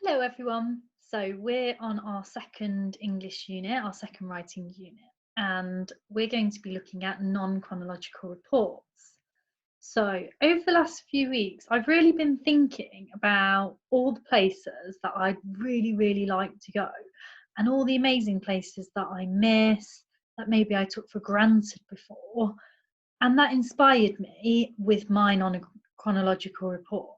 Hello everyone. So we're on our second English unit, our second writing unit, and we're going to be looking at non-chronological reports. So over the last few weeks, I've really been thinking about all the places that I'd really like to go and all the amazing places that I miss, that maybe I took for granted before, and that inspired me with my non-chronological report.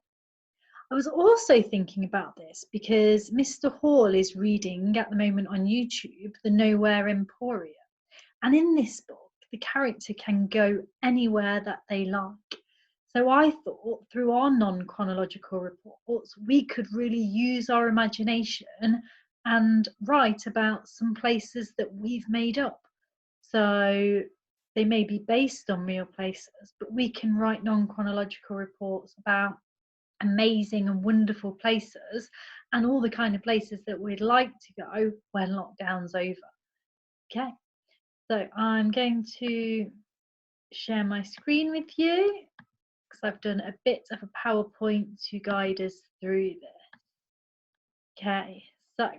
I was also thinking about this because Mr. Hall is reading at the moment on YouTube The Nowhere Emporium. And in this book, the character can go anywhere that they like. So I thought through our non chronological reports, we could really use our imagination and write about some places that we've made up. So they may be based on real places, but we can write non chronological reports about amazing and wonderful places and all the kind of places that we'd like to go when lockdown's over. Okay, so I'm going to share my screen with you because I've done a bit of a PowerPoint to guide us through this. Okay, so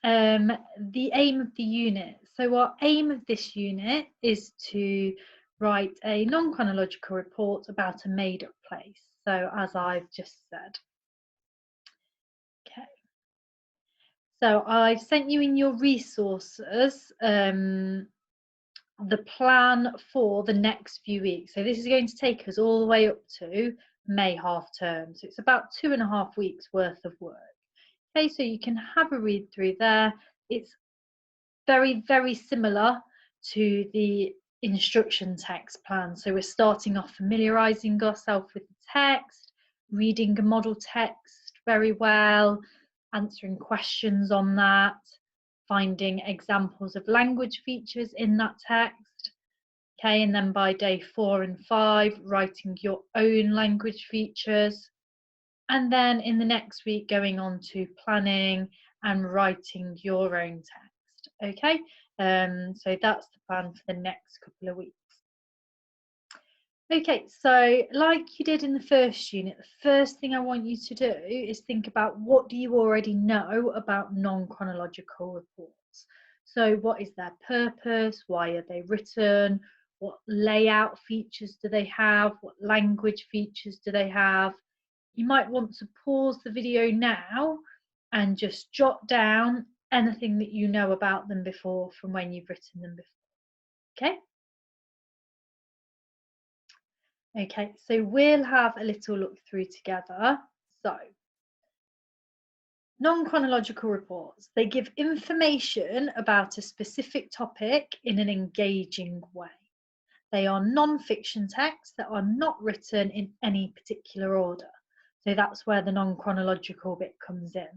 the aim of the unit. So our aim of this unit is to write a non-chronological report about a made-up place. So as I've just said. Okay. So I've sent you in your resources the plan for the next few weeks. So this is going to take us all the way up to May half term. So it's about 2.5 weeks worth of work. Okay, so you can have a read through there. It's very similar to the instruction text plan. So we're starting off familiarising ourselves with the text, reading a model text very well, answering questions on that, finding examples of language features in that text. Okay, and then by day 4 and 5, writing your own language features. And then in the next week, going on to planning and writing your own text. Okay, so that's the plan for the next couple of weeks. Okay, so like you did in the first unit, the first thing I want you to do is think about what do you already know about non-chronological reports. So what is their purpose? Why are they written? What layout features do they have? What language features do they have? You might want to pause the video now and just jot down anything that you know about them before from when you've written them before. Okay? Okay, so we'll have a little look through together. So, non-chronological reports, they give information about a specific topic in an engaging way. They are non-fiction texts that are not written in any particular order. So that's where the non-chronological bit comes in.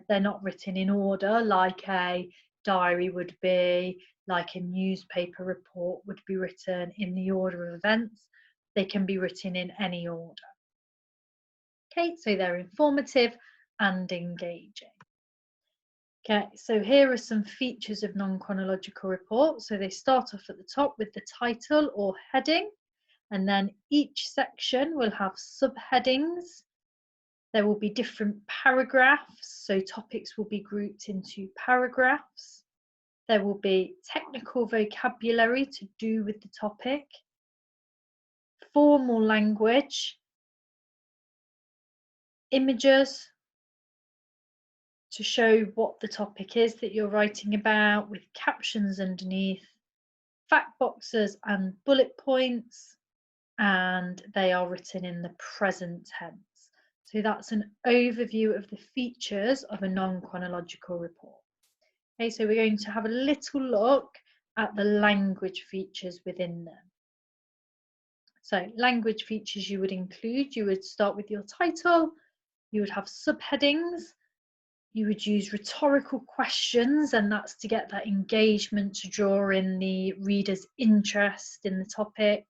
They're not written in order like a diary would be, like a newspaper report would be written in the order of events. They can be written in any order. Okay, so they're informative and engaging. Okay, so here are some features of non-chronological reports. So they start off at the top with the title or heading, and then each section will have subheadings. There will be different paragraphs, so topics will be grouped into paragraphs. There will be technical vocabulary to do with the topic, formal language, images to show what the topic is that you're writing about with captions underneath, fact boxes and bullet points, and they are written in the present tense. So that's an overview of the features of a non-chronological report. Okay, so we're going to have a little look at the language features within them. So language features you would start with your title, you would have subheadings, you would use rhetorical questions, and that's to get that engagement, to draw in the reader's interest in the topic.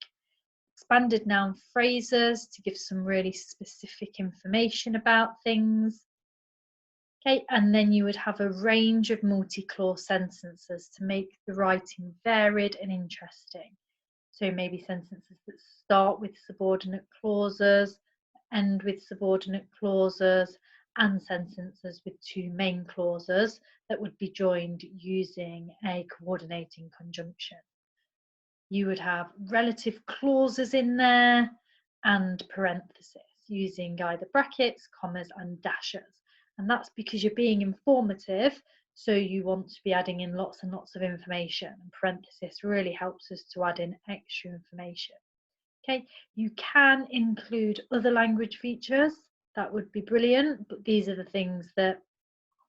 Expanded noun phrases to give some really specific information about things. Okay, and then you would have a range of multi-clause sentences to make the writing varied and interesting. So maybe sentences that start with subordinate clauses, end with subordinate clauses, and sentences with two main clauses that would be joined using a coordinating conjunction. You would have relative clauses in there and parentheses using either brackets, commas, and dashes. And that's because you're being informative, so you want to be adding in lots and lots of information. And parenthesis really helps us to add in extra information. Okay, you can include other language features. That would be brilliant, but these are the things that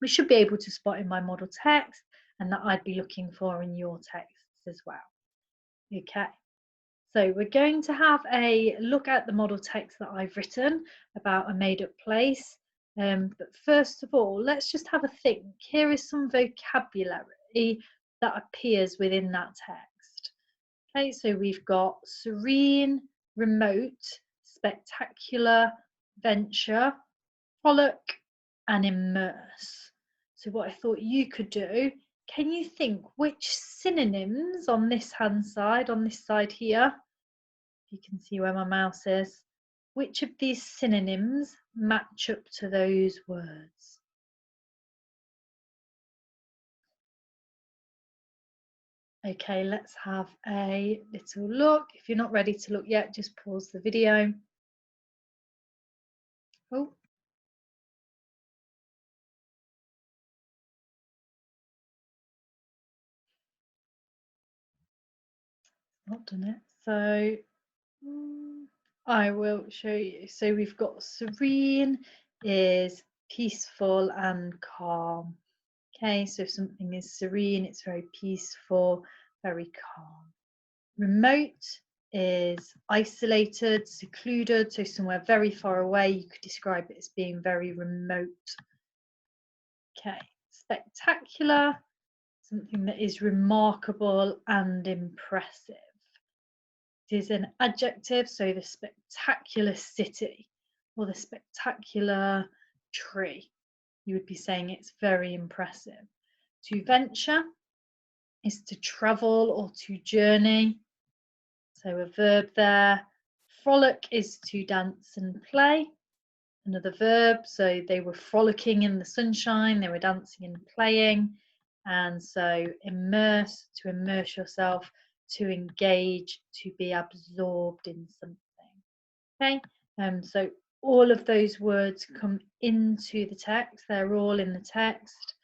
we should be able to spot in my model text and that I'd be looking for in your texts as well. Okay. So we're going to have a look at the model text that I've written about a made-up place. But first of all, let's just have a think. Here is some vocabulary that appears within that text. Okay, so we've got serene, remote, spectacular, venture, frolic, and immerse. So what I thought you could do, can you think which synonyms on this hand side, on this side here, you can see where my mouse is, which of these synonyms match up to those words? Okay, let's have a little look. If you're not ready to look yet, just pause the video. Oh, not done it. So I will show you. So we've got serene is peaceful and calm. Okay, so if something is serene, it's very peaceful, very calm. Remote is isolated, secluded, so somewhere very far away. You could describe it as being very remote. Okay, spectacular, something that is remarkable and impressive. It is an adjective, so the spectacular city or the spectacular tree. You would be saying it's very impressive. To venture is to travel or to journey. So a verb there. Frolic is to dance and play. Another verb. So they were frolicking in the sunshine, they were dancing and playing. And so immerse, to immerse yourself, to engage, to be absorbed in something. Okay, so all of those words come into the text, they're all in the text.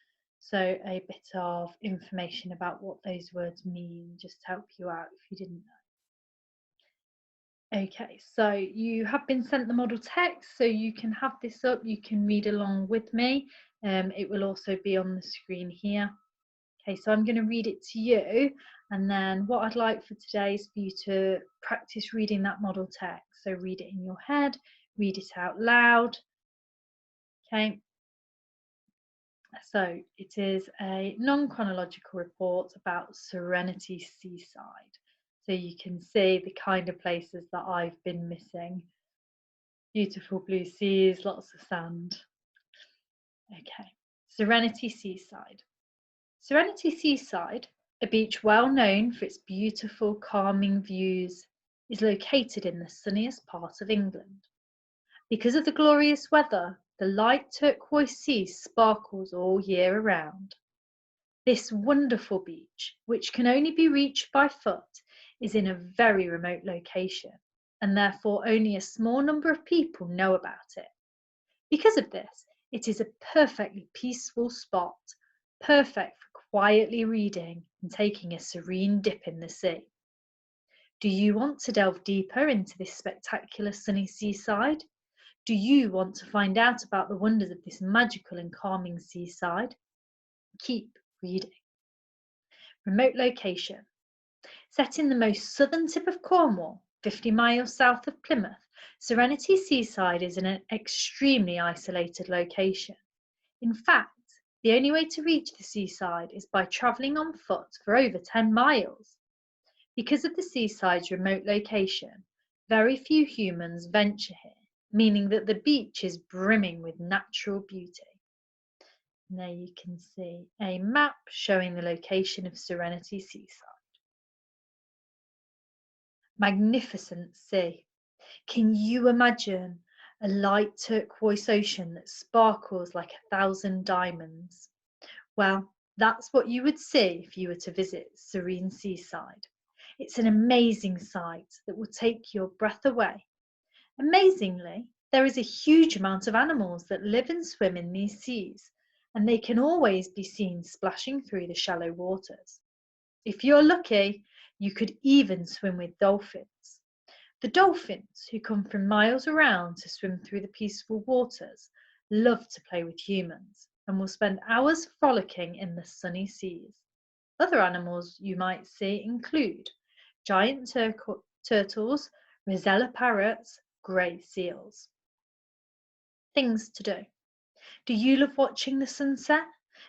So a bit of information about what those words mean, just to help you out if you didn't know. Okay, so you have been sent the model text, so you can have this up, you can read along with me. It will also be on the screen here. Okay, so I'm going to read it to you, and then what I'd like for today is for you to practice reading that model text. So read it in your head, read it out loud. Okay, so it is a non-chronological report about Serenity Seaside. So you can see the kind of places that I've been missing. Beautiful blue seas, lots of sand. Okay, Serenity Seaside. Serenity Seaside, a beach well known for its beautiful, calming views, is located in the sunniest part of England. Because of the glorious weather, the light turquoise sea sparkles all year around. This wonderful beach, which can only be reached by foot, is in a very remote location, and therefore only a small number of people know about it. Because of this, it is a perfectly peaceful spot, perfect for quietly reading and taking a serene dip in the sea. Do you want to delve deeper into this spectacular sunny seaside? Do you want to find out about the wonders of this magical and calming seaside? Keep reading. Remote location. Set in the most southern tip of Cornwall, 50 miles south of Plymouth, Serenity Seaside is in an extremely isolated location. In fact, the only way to reach the seaside is by travelling on foot for over 10 miles. Because of the seaside's remote location, very few humans venture here, meaning that the beach is brimming with natural beauty. And there you can see a map showing the location of Serenity Seaside. Magnificent sea. Can you imagine a light turquoise ocean that sparkles like 1,000 diamonds. Well, that's what you would see if you were to visit Serene Seaside. It's an amazing sight that will take your breath away. Amazingly, there is a huge amount of animals that live and swim in these seas, and they can always be seen splashing through the shallow waters. If you're lucky, you could even swim with dolphins. The dolphins, who come from miles around to swim through the peaceful waters, love to play with humans and will spend hours frolicking in the sunny seas. Other animals you might see include giant turtles, rosella parrots, grey seals. Things to do. Do you love watching the sunset?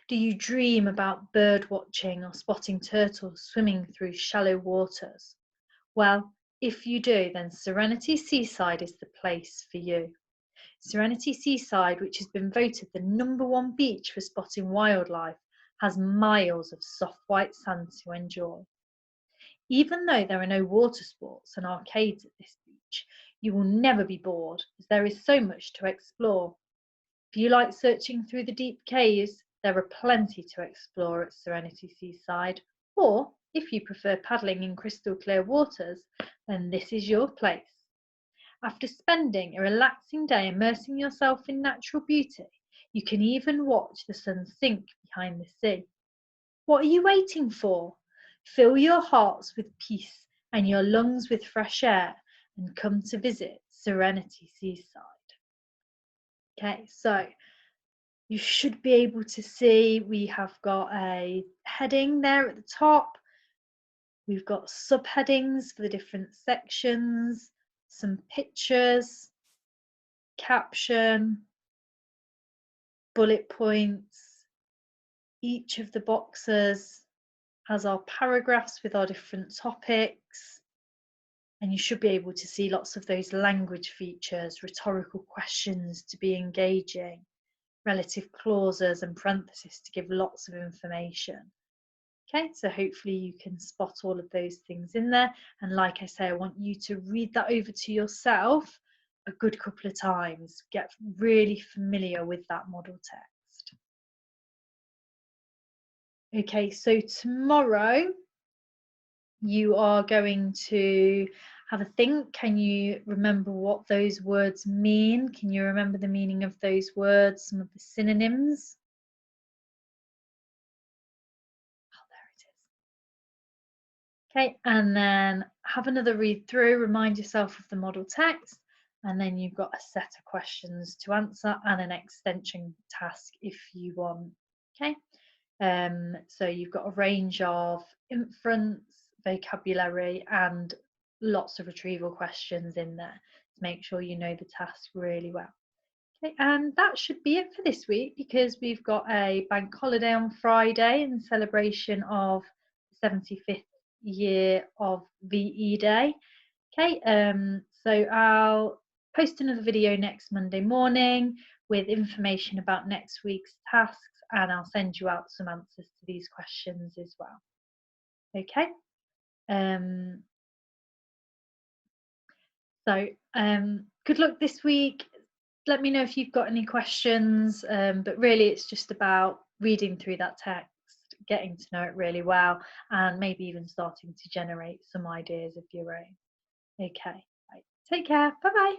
Do you dream about bird watching or spotting turtles swimming through shallow waters? Well, if you do, then Serenity Seaside is the place for you. Serenity Seaside, which has been voted the #1 beach for spotting wildlife, has miles of soft white sand to enjoy. Even though there are no water sports and arcades at this beach, you will never be bored as there is so much to explore. If you like searching through the deep caves, there are plenty to explore at Serenity Seaside, or if you prefer paddling in crystal clear waters, then this is your place. After spending a relaxing day immersing yourself in natural beauty, you can even watch the sun sink behind the sea. What are you waiting for? Fill your hearts with peace and your lungs with fresh air and come to visit Serenity Seaside. Okay, so you should be able to see we have got a heading there at the top. We've got subheadings for the different sections, some pictures, caption, bullet points. Each of the boxes has our paragraphs with our different topics. And you should be able to see lots of those language features, rhetorical questions to be engaging, relative clauses and parentheses to give lots of information. Okay, so hopefully you can spot all of those things in there. And like I say, I want you to read that over to yourself a good couple of times. Get really familiar with that model text. Okay, so tomorrow you are going to have a think. Can you remember what those words mean? Can you remember the meaning of those words, some of the synonyms? Oh, there it is. Okay, and then have another read through, remind yourself of the model text, and then you've got a set of questions to answer and an extension task if you want. Okay, so you've got a range of inference, vocabulary, and lots of retrieval questions in there to make sure you know the task really well. Okay, and that should be it for this week because we've got a bank holiday on Friday in celebration of the 75th year of VE Day. Okay, so I'll post another video next Monday morning with information about next week's tasks, and I'll send you out some answers to these questions as well. Okay. So good luck this week. Let me know if you've got any questions, but really it's just about reading through that text, getting to know it really well, and maybe even starting to generate some ideas of your own. Okay, right. Take care. Bye bye.